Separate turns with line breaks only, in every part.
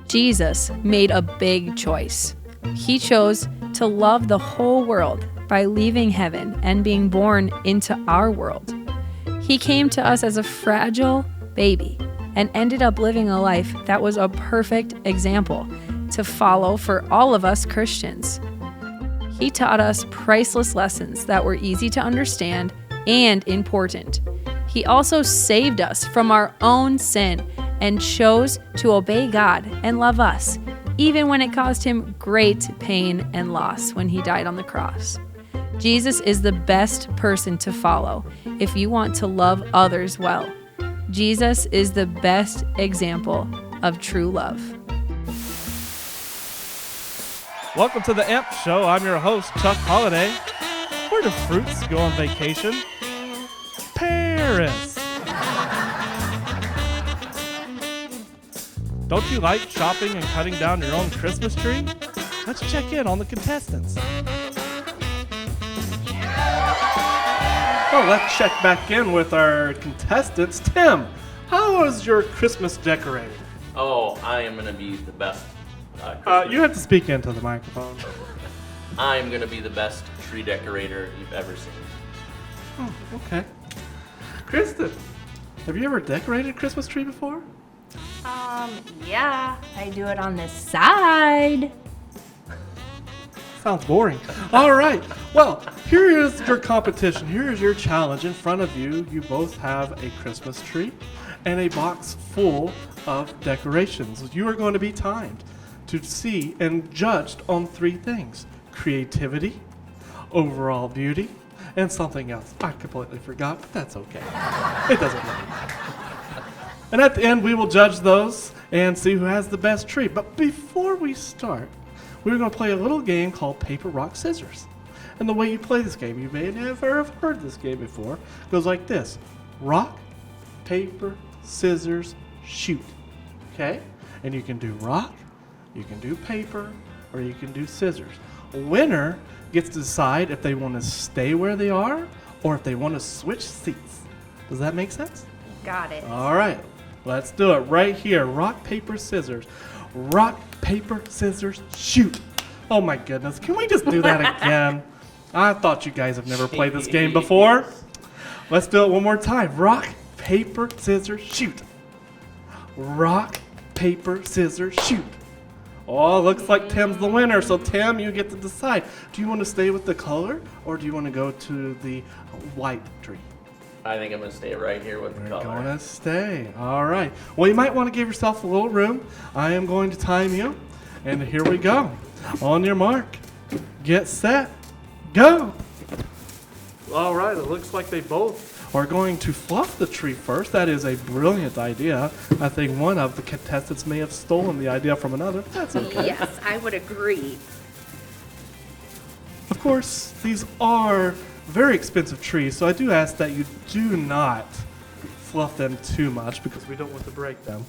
Jesus made a big choice. He chose to love the whole world by leaving heaven and being born into our world. He came to us as a fragile baby and ended up living a life that was a perfect example to follow for all of us Christians. He taught us priceless lessons that were easy to understand and important. He also saved us from our own sin and chose to obey God and love us, even when it caused him great pain and loss when he died on the cross. Jesus is the best person to follow if you want to love others well. Jesus is the best example of true love.
Welcome to the AMP Show. I'm your host, Chuck Holliday. Where do fruits go on vacation? Paris. Don't you like shopping and cutting down your own Christmas tree? Let's check in on the contestants. Well, let's check back in with our contestants. Tim, how was your Christmas decorating?
Oh, I am going to be the best. Christmas.
You have to speak into the microphone.
I'm going to be the best tree decorator you've ever seen.
Oh, okay. Kristen, have you ever decorated a Christmas tree before?
Yeah, I do it on this side.
Sounds boring. All right. Well, here is your competition. Here is your challenge. In front of you, you both have a Christmas tree and a box full of decorations. You are going to be timed to see and judged on 3 things: creativity, overall beauty, and something else. I completely forgot, but that's okay. It doesn't matter. And at the end, we will judge those and see who has the best tree. But before we start, we're going to play a little game called Paper, Rock, Scissors. And the way you play this game, you may never have heard this game before, goes like this: rock, paper, scissors, shoot. Okay? And you can do rock, you can do paper, or you can do scissors. A winner gets to decide if they want to stay where they are or if they want to switch seats. Does that make sense?
Got it.
All right. Let's do it right here. Rock, paper, scissors. Rock, paper, scissors, shoot. Oh my goodness. Can we just do that again? I thought you guys have never played this game before. Let's do it one more time. Rock, paper, scissors, shoot. Rock, paper, scissors, shoot. Oh, looks like Tim's the winner. So Tim, you get to decide. Do you want to stay with the color or do you want to go to the white tree?
I think I'm going to stay right here with the
We're
color.
going to stay. All right. Well, you might want to give yourself a little room. I am going to time you. And here we go. On your mark. Get set. Go. All right. It looks like they both are going to fluff the tree first. That is a brilliant idea. I think one of the contestants may have stolen the idea from another. That's okay.
Yes, I would agree.
Of course, these are very expensive trees, so I do ask that you do not fluff them too much because we don't want to break them.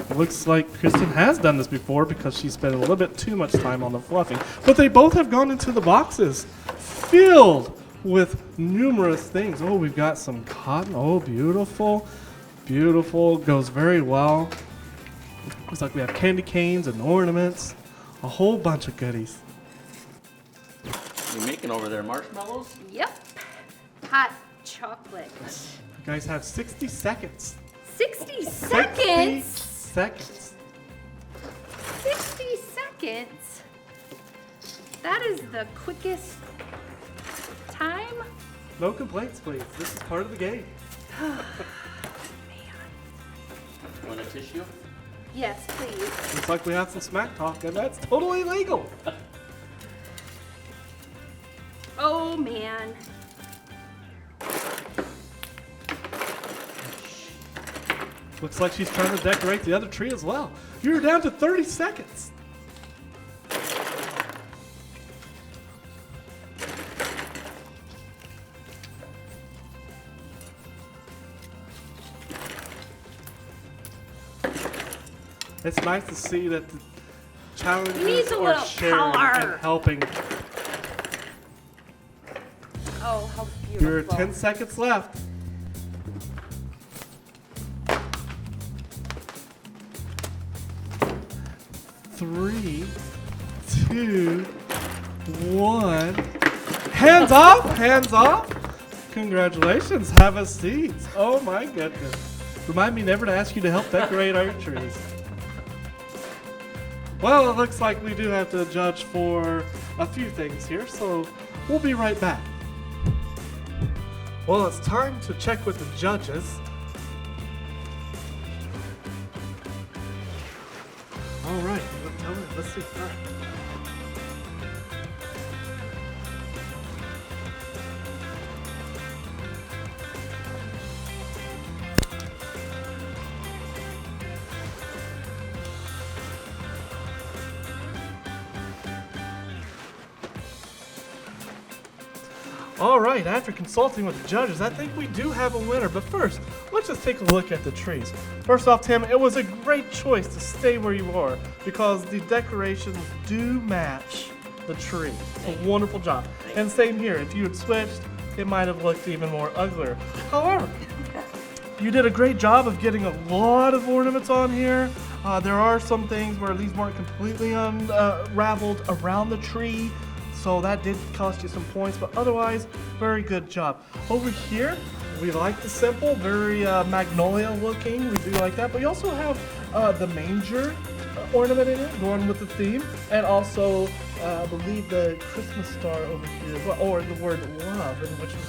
It looks like Kristen has done this before because she spent a little bit too much time on the fluffing. But they both have gone into the boxes filled with numerous things. Oh, we've got some cotton. Oh, beautiful. Beautiful. Goes very well. Looks like we have candy canes and ornaments. A whole bunch of goodies.
You making over there marshmallows?
Yep. Hot chocolate.
You guys have 60 seconds.
60
60
seconds?
seconds.
60 seconds? That is the quickest time?
No complaints, please. This is part of the game.
You want a tissue?
Yes, please.
Looks like we have some smack talk, and that's totally legal.
Oh, man.
Looks like she's trying to decorate the other tree as well. You're down to 30 seconds. It's nice to see that the challenges
Needs a
are
little
sharing
color.
and helping.
Oh, how beautiful.
There are 10 seconds left. 3, 2, 1. Hands off! Hands off! Congratulations, have a seat. Oh my goodness. Remind me never to ask you to help decorate our trees. Well, it looks like we do have to judge for a few things here, so we'll be right back. Well, it's time to check with the judges. All right, let's see. All right. All right, after consulting with the judges, I think we do have a winner. But first, let's just take a look at the trees. First off, Tim, it was a great choice to stay where you are because the decorations do match the tree. It's a wonderful job. And same here, if you had switched, it might have looked even more uglier. However, you did a great job of getting a lot of ornaments on here. There are some things where these weren't completely unraveled around the tree. So that did cost you some points, but otherwise, very good job. Over here, we like the simple, very magnolia looking. We do like that, but you also have the manger ornament in it, going with the theme, and also, I believe the Christmas star over here, or the word love, which is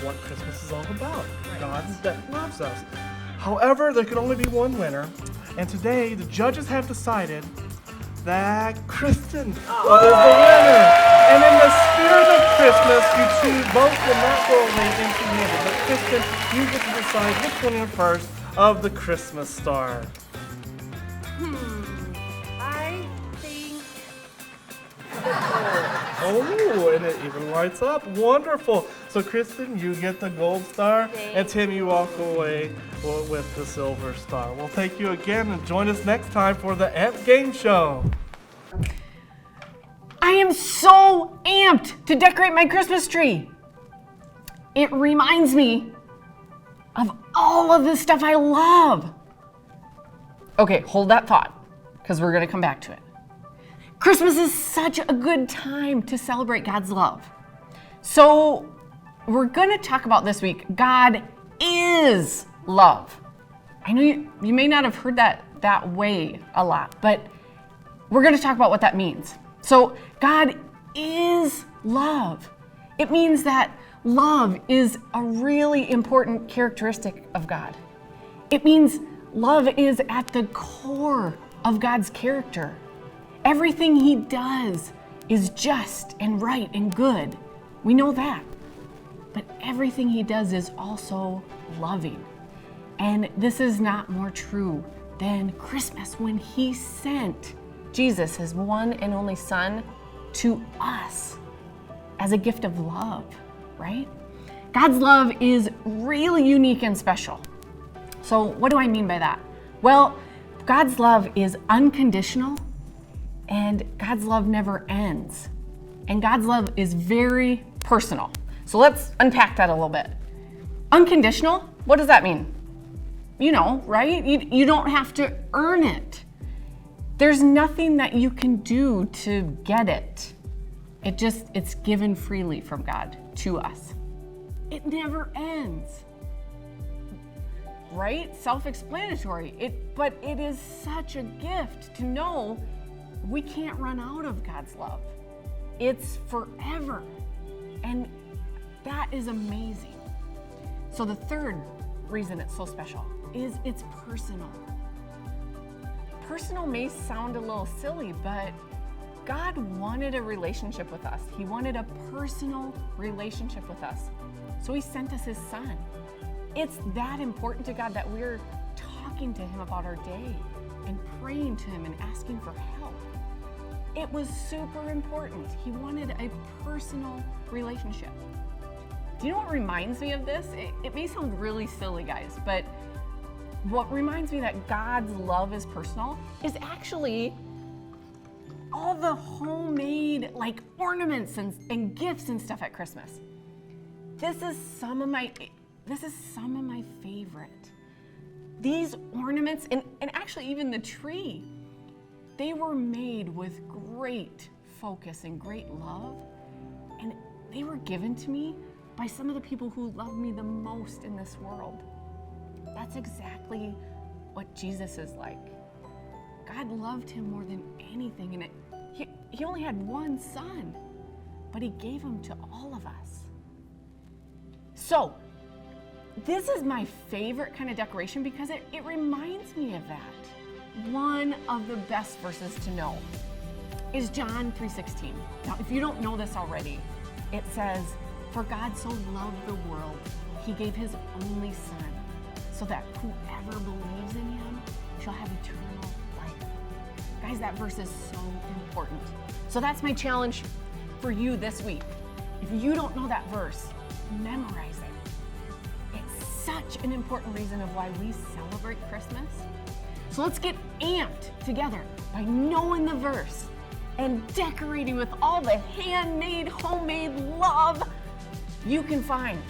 what Christmas is all about. God that loves us. However, there can only be one winner, and today the judges have decided that Kristen is the winner. And in the spirit of Christmas, you two both will not go away empty-handed. But Kristen, you get to decide which one you're first of the Christmas star.
I think
Oh, and it even lights up. Wonderful. So Kristen, you get the gold star, and Tim, you walk away with the silver star. Well, thank you again, and join us next time for the AMP Game Show.
I am so amped to decorate my Christmas tree. It reminds me of all of the stuff I love. Okay, hold that thought, because we're going to come back to it. Christmas is such a good time to celebrate God's love. So we're going to talk about this week, God is love. I know you may not have heard that way a lot, but we're going to talk about what that means. So God is love. It means that love is a really important characteristic of God. It means love is at the core of God's character. Everything he does is just and right and good. We know that. But everything he does is also loving. And this is not more true than Christmas, when he sent Jesus, his one and only Son, to us as a gift of love, right? God's love is really unique and special. So what do I mean by that? Well, God's love is unconditional, and God's love never ends. And God's love is very personal. So let's unpack that a little bit. Unconditional, what does that mean? You know, right? You don't have to earn it. There's nothing that you can do to get it. It's given freely from God to us. It never ends. Right? Self-explanatory. But it is such a gift to know we can't run out of God's love. It's forever. And that is amazing. So the third reason it's so special is it's personal. Personal may sound a little silly, but God wanted a relationship with us. He wanted a personal relationship with us. So he sent us his Son. It's that important to God that we're talking to him about our day and praying to him and asking for help. It was super important. He wanted a personal relationship. Do you know what reminds me of this? It may sound really silly, guys, but what reminds me that God's love is personal is actually all the homemade ornaments and gifts and stuff at Christmas. This is some of my favorite. These ornaments and actually even the tree, They were made with great focus and great love, and they were given to me by some of the people who love me the most in this world. That's exactly what Jesus is like. God loved him more than anything, and he only had one son, but he gave him to all of us. So, this is my favorite kind of decoration because it reminds me of that. One of the best verses to know is John 3:16. Now, if you don't know this already, it says, "For God so loved the world, he gave his only son, so that whoever believes in him shall have eternal life." Guys, that verse is so important. So that's my challenge for you this week. If you don't know that verse, memorize it. It's such an important reason of why we celebrate Christmas. So let's get amped together by knowing the verse and decorating with all the handmade, homemade love you can find.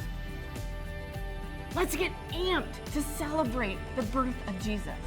Let's get amped to celebrate the birth of Jesus.